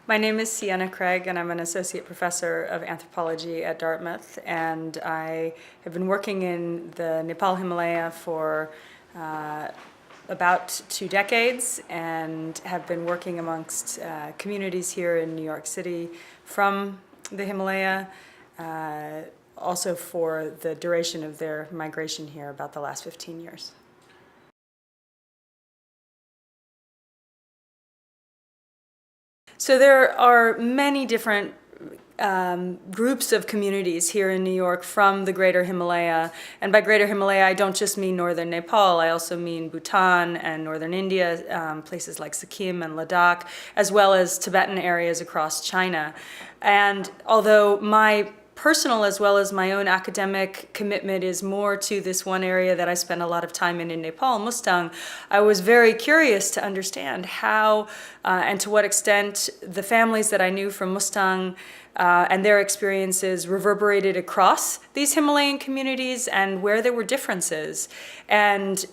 My name is Sienna Craig, and I'm an associate professor of anthropology at Dartmouth. And I have been working in the Nepal Himalaya for about 2 decades, and have been working amongst communities here in New York City from the Himalaya, also for the duration of their migration here, about the last 15 years. So there are many different groups of communities here in New York from the Greater Himalaya. And by Greater Himalaya, I don't just mean northern Nepal, I also mean Bhutan and northern India, places like Sikkim and Ladakh, as well as Tibetan areas across China. And although my personal as well as my own academic commitment is more to this one area that I spend a lot of time in Nepal, Mustang, I was very curious to understand how and to what extent the families that I knew from Mustang and their experiences reverberated across these Himalayan communities, and where there were differences, and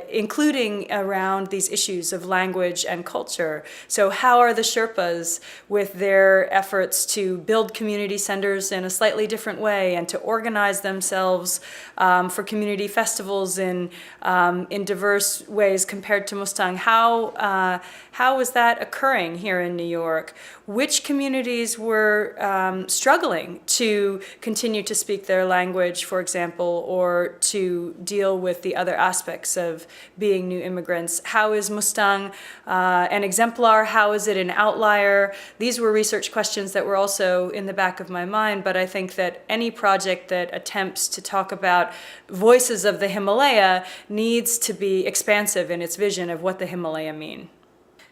including around these issues of language and culture. So how are the Sherpas, with their efforts to build community centers in a slightly different way and to organize themselves for community festivals in diverse ways compared to Mustang, how is that occurring here in New York? Which communities were struggling to continue to speak their language, for example, or to deal with the other aspects of being new immigrants? How is Mustang an exemplar? How is it an outlier? These were research questions that were also in the back of my mind, but I think that any project that attempts to talk about voices of the Himalaya needs to be expansive in its vision of what the Himalaya mean.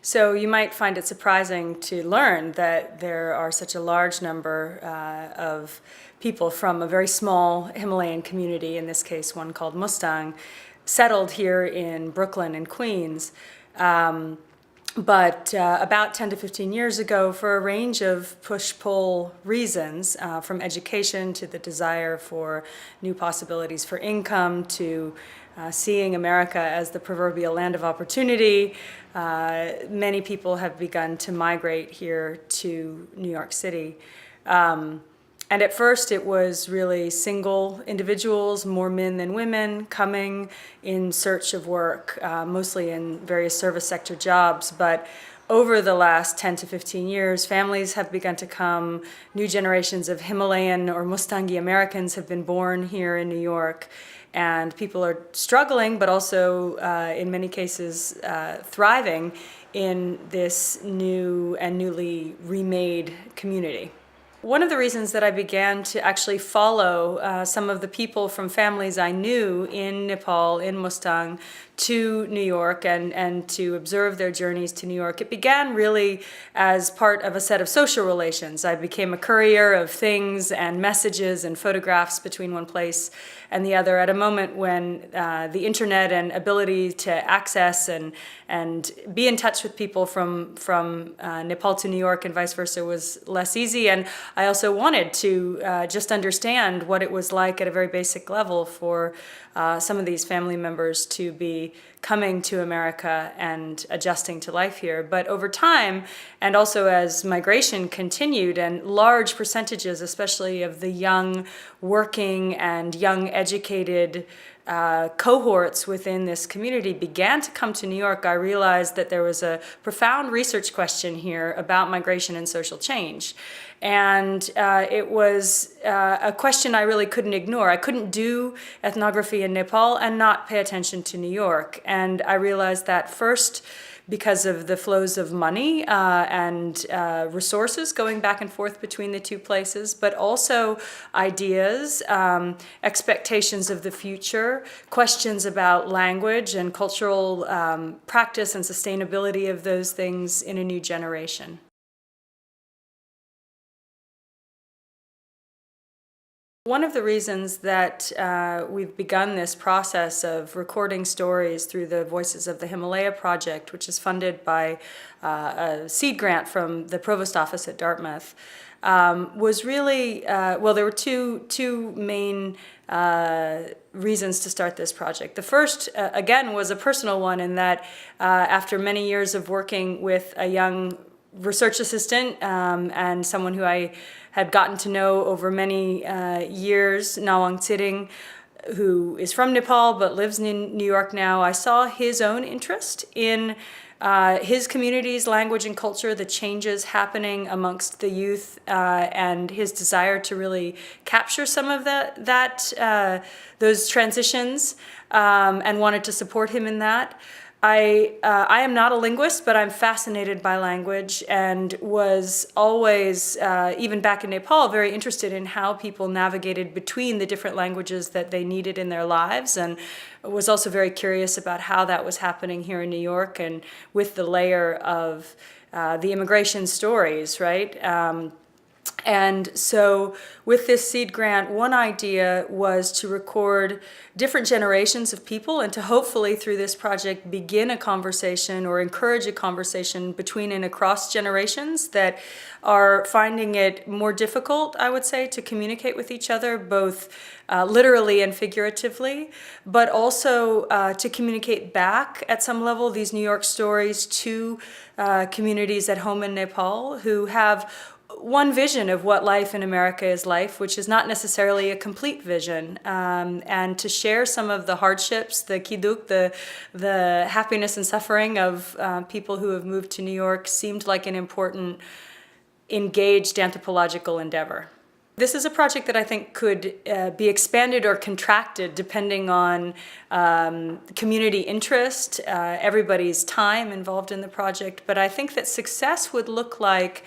So you might find it surprising to learn that there are such a large number of people from a very small Himalayan community, in this case one called Mustang, settled here in Brooklyn and Queens. But about 10 to 15 years ago, for a range of push-pull reasons, from education to the desire for new possibilities for income to seeing America as the proverbial land of opportunity, many people have begun to migrate here to New York City. And at first it was really single individuals, more men than women, coming in search of work, mostly in various service sector jobs. But over the last 10 to 15 years, families have begun to come. New generations of Himalayan or Mustangi Americans have been born here in New York. And people are struggling, but also in many cases thriving in this new and newly remade community. One of the reasons that I began to actually follow some of the people from families I knew in Nepal, in Mustang, to New York and to observe their journeys to New York, it began really as part of a set of social relations. I became a courier of things and messages and photographs between one place and the other at a moment when the internet and ability to access and be in touch with people from Nepal to New York and vice versa was less easy. And I also wanted to just understand what it was like at a very basic level for some of these family members to be coming to America and adjusting to life here. But over time, and also as migration continued, and large percentages, especially of the young working and young educated cohorts within this community began to come to New York, I realized that there was a profound research question here about migration and social change. And it was a question I really couldn't ignore. I couldn't do ethnography in Nepal and not pay attention to New York. And I realized that first because of the flows of money and resources going back and forth between the two places, but also ideas, expectations of the future, questions about language and cultural practice and sustainability of those things in a new generation. One of the reasons that we've begun this process of recording stories through the Voices of the Himalaya project, which is funded by a seed grant from the provost office at Dartmouth, was really, well, there were two main reasons to start this project. The first, again, was a personal one in that after many years of working with a young research assistant and someone who I had gotten to know over many years, Nawang Tsiring, who is from Nepal but lives in New York now, I saw his own interest in his community's language and culture, the changes happening amongst the youth, and his desire to really capture some of those transitions, and wanted to support him in that. I am not a linguist, but I'm fascinated by language and was always, even back in Nepal, very interested in how people navigated between the different languages that they needed in their lives, and was also very curious about how that was happening here in New York and with the layer of the immigration stories, right? And so with this seed grant, one idea was to record different generations of people and to hopefully through this project begin a conversation or encourage a conversation between and across generations that are finding it more difficult, I would say, to communicate with each other, both literally and figuratively, but also to communicate back at some level these New York stories to communities at home in Nepal who have one vision of what life in America is like, which is not necessarily a complete vision, and to share some of the hardships, the kiduk, the happiness and suffering of people who have moved to New York seemed like an important, engaged anthropological endeavor. This is a project that I think could be expanded or contracted depending on community interest, everybody's time involved in the project, but I think that success would look like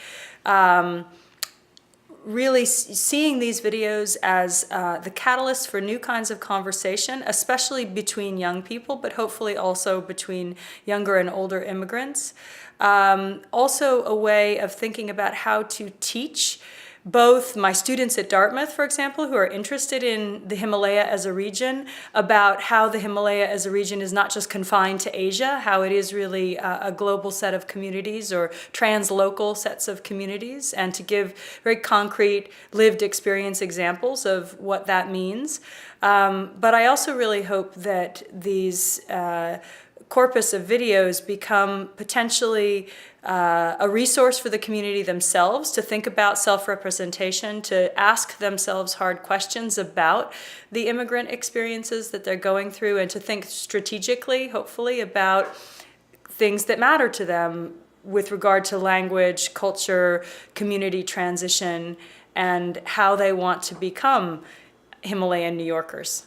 really seeing these videos as the catalyst for new kinds of conversation, especially between young people, but hopefully also between younger and older immigrants. Also a way of thinking about how to teach both my students at Dartmouth, for example, who are interested in the Himalaya as a region, about how the Himalaya as a region is not just confined to Asia, how it is really a global set of communities or translocal sets of communities, and to give very concrete lived experience examples of what that means. But I also really hope that these corpus of videos become potentially a resource for the community themselves to think about self-representation, to ask themselves hard questions about the immigrant experiences that they're going through, and to think strategically, hopefully, about things that matter to them with regard to language, culture, community transition, and how they want to become Himalayan New Yorkers.